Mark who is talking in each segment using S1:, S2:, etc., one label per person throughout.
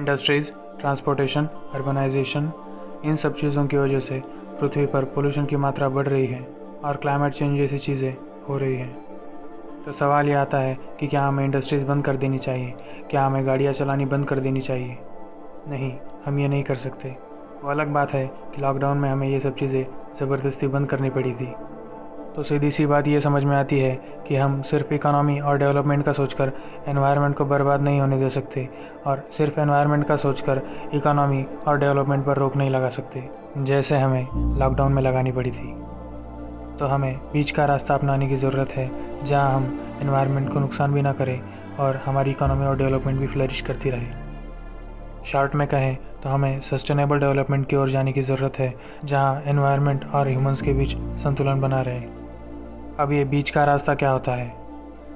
S1: Industries, transportation, urbanisation, इन सब चीज़ों की वजह से पृथ्वी पर पोल्यूशन की मात्रा बढ़ रही है और क्लाइमेट चेंज जैसी चीज़ें हो रही हैं। तो सवाल ये आता है कि क्या हमें इंडस्ट्रीज़ बंद कर देनी चाहिए, क्या हमें गाड़ियाँ चलानी बंद कर देनी चाहिए? नहीं, हम ये नहीं कर सकते। वो अलग बात है कि लॉकडाउन में हमें ये सब चीज़ें ज़बरदस्ती बंद करनी पड़ी थी। तो सीधी सी बात ये समझ में आती है कि हम सिर्फ इकोनॉमी और डेवलपमेंट का सोचकर एनवायरनमेंट को बर्बाद नहीं होने दे सकते और सिर्फ एनवायरनमेंट का सोचकर इकोनॉमी और डेवलपमेंट पर रोक नहीं लगा सकते, जैसे हमें लॉकडाउन में लगानी पड़ी थी। तो हमें बीच का रास्ता अपनाने की ज़रूरत है, जहां हम एनवायरनमेंट को नुकसान भी ना करें और हमारी इकोनॉमी और डेवलपमेंट भी फ्लरिश करती रहे। शॉर्ट में कहें तो हमें सस्टेनेबल डेवलपमेंट की ओर जाने की ज़रूरत है, जहां एनवायरनमेंट और ह्यूमंस के बीच संतुलन बना रहे। अब ये बीच का रास्ता क्या होता है?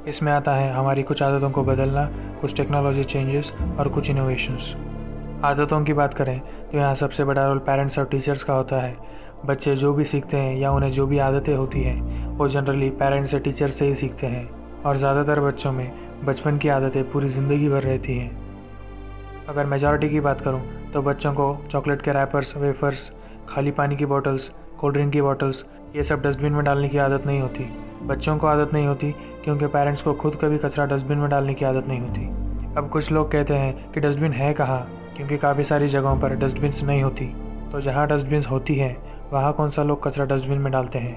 S1: इसमें आता है हमारी कुछ आदतों को बदलना, कुछ टेक्नोलॉजी चेंजेस और कुछ इनोवेशंस। आदतों की बात करें तो यहाँ सबसे बड़ा रोल पेरेंट्स और टीचर्स का होता है। बच्चे जो भी सीखते हैं या उन्हें जो भी आदतें होती हैं वो जनरली पेरेंट्स या टीचर से ही सीखते हैं और ज़्यादातर बच्चों में बचपन की आदतें पूरी ज़िंदगी भर रहती हैं। अगर मेजॉरिटी की बात करूं तो बच्चों को चॉकलेट के रैपर्स, वेफर्स, खाली पानी की बोतल्स, कोल्ड ड्रिंक की बोतल्स ये सब डस्टबिन में डालने की आदत नहीं होती। बच्चों को आदत नहीं होती क्योंकि पेरेंट्स को खुद कभी कचरा डस्टबिन में डालने की आदत नहीं होती। अब कुछ लोग कहते हैं कि डस्टबिन है कहाँ, क्योंकि काफ़ी सारी जगहों पर डस्टबिन्स नहीं होती। तो जहाँ डस्टबिन्स होती हैं वहाँ कौन सा लोग कचरा डस्टबिन में डालते हैं?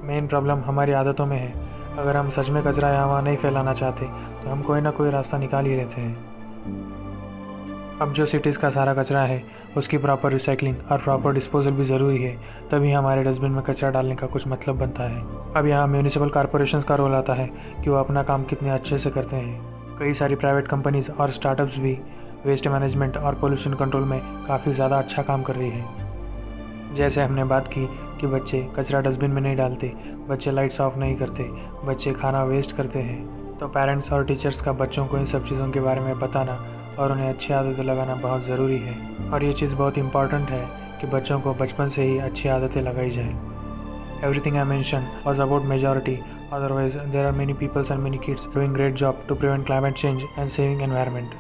S1: मेन प्रॉब्लम हमारी आदतों में है। अगर हम सच में कचरा यहाँ वहाँ नहीं फैलाना चाहते तो हम कोई ना कोई रास्ता निकाल ही लेते हैं। अब जो सिटीज़ का सारा कचरा है उसकी प्रॉपर रिसाइकलिंग और प्रॉपर डिस्पोजल भी ज़रूरी है, तभी हमारे डस्टबिन में कचरा डालने का कुछ मतलब बनता है। अब यहाँ म्यूनिसिपल कॉरपोरेशंस का रोल आता है कि वो अपना काम कितने अच्छे से करते हैं। कई सारी प्राइवेट कंपनीज़ और स्टार्टअप्स भी वेस्ट मैनेजमेंट और पोल्यूशन कंट्रोल में काफ़ी ज़्यादा अच्छा काम कर रही है। जैसे हमने बात की कि बच्चे कचरा डस्टबिन में नहीं डालते, बच्चे लाइट्स ऑफ नहीं करते, बच्चे खाना वेस्ट करते हैं, तो पेरेंट्स और टीचर्स का बच्चों को इन सब चीज़ों के बारे में बताना और उन्हें अच्छी आदतें लगाना बहुत ज़रूरी है। और ये चीज़ बहुत इंपॉर्टेंट है कि बच्चों को बचपन से ही अच्छी आदतें लगाई जाए। Everything I mention was about majority, otherwise there are many peoples and many kids doing great job to prevent climate change and saving environment.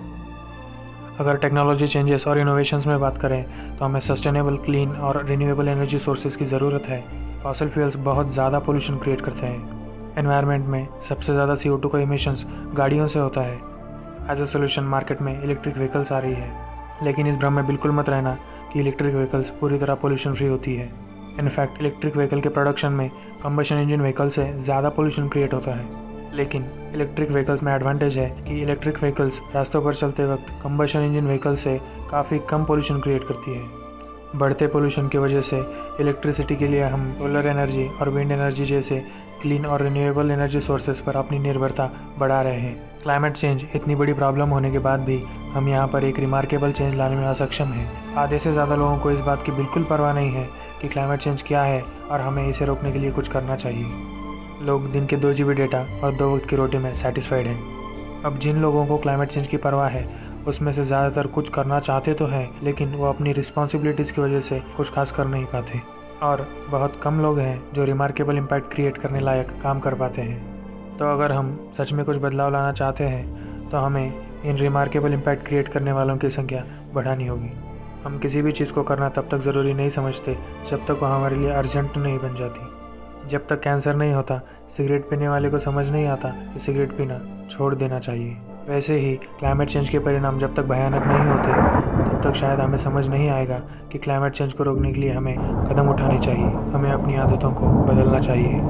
S1: अगर टेक्नोलॉजी चेंजेस और इनोवेशंस में बात करें तो हमें सस्टेनेबल, क्लीन और रिन्यूएबल एनर्जी सोर्सेज की ज़रूरत है। फॉसिल फ्यूल्स बहुत ज़्यादा पोल्यूशन क्रिएट करते हैं। एनवायरनमेंट में सबसे ज़्यादा CO2 का इमिशंस गाड़ियों से होता है। एज अ सोल्यूशन मार्केट में इलेक्ट्रिक व्हीकल्स आ रही है, लेकिन इस भ्रम में बिल्कुल मत रहना कि इलेक्ट्रिक व्हीकल्स पूरी तरह पोल्यूशन फ्री होती है। इनफैक्ट इलेक्ट्रिक व्हीकल के प्रोडक्शन में कंबशन इंजन व्हीकल से ज़्यादा पोल्यूशन क्रिएट होता है। लेकिन इलेक्ट्रिक व्हीकल्स में एडवांटेज है कि इलेक्ट्रिक व्हीकल्स रास्तों पर चलते वक्त कंबशन इंजन व्हीकल से काफ़ी कम पोल्यूशन क्रिएट करती है। बढ़ते पोल्यूशन की वजह से इलेक्ट्रिसिटी के लिए हम सोलर एनर्जी और विंड एनर्जी जैसे क्लीन और रिन्यूएबल एनर्जी सोर्सेज पर अपनी निर्भरता बढ़ा रहे हैं। क्लाइमेट चेंज इतनी बड़ी प्रॉब्लम होने के बाद भी हम यहाँ पर एक रिमार्केबल चेंज लाने में असक्षम हैं। आधे से ज़्यादा लोगों को इस बात की बिल्कुल परवाह नहीं है कि क्लाइमेट चेंज क्या है और हमें इसे रोकने के लिए कुछ करना चाहिए। लोग दिन के 2 GB डेटा और 2 वक्त की रोटी में सेटिस्फाइड हैं। अब जिन लोगों को क्लाइमेट चेंज की परवाह है उसमें से ज़्यादातर कुछ करना चाहते तो हैं, लेकिन वो अपनी रिस्पॉन्सिबिलिटीज़ की वजह से कुछ खास कर नहीं पाते। और बहुत कम लोग हैं जो रिमार्केबल इम्पैक्ट क्रिएट करने लायक काम कर पाते हैं। तो अगर हम सच में कुछ बदलाव लाना चाहते हैं तो हमें इन रिमार्केबल इम्पैक्ट क्रिएट करने वालों की संख्या बढ़ानी होगी। हम किसी भी चीज़ को करना तब तक ज़रूरी नहीं समझते जब तक वो हमारे लिए अर्जेंट नहीं बन जाती। जब तक कैंसर नहीं होता, सिगरेट पीने वाले को समझ नहीं आता कि सिगरेट पीना छोड़ देना चाहिए। वैसे ही क्लाइमेट चेंज के परिणाम जब तक भयानक नहीं होते तब तक शायद हमें समझ नहीं आएगा कि क्लाइमेट चेंज को रोकने के लिए हमें कदम उठाने चाहिए, हमें अपनी आदतों को बदलना चाहिए।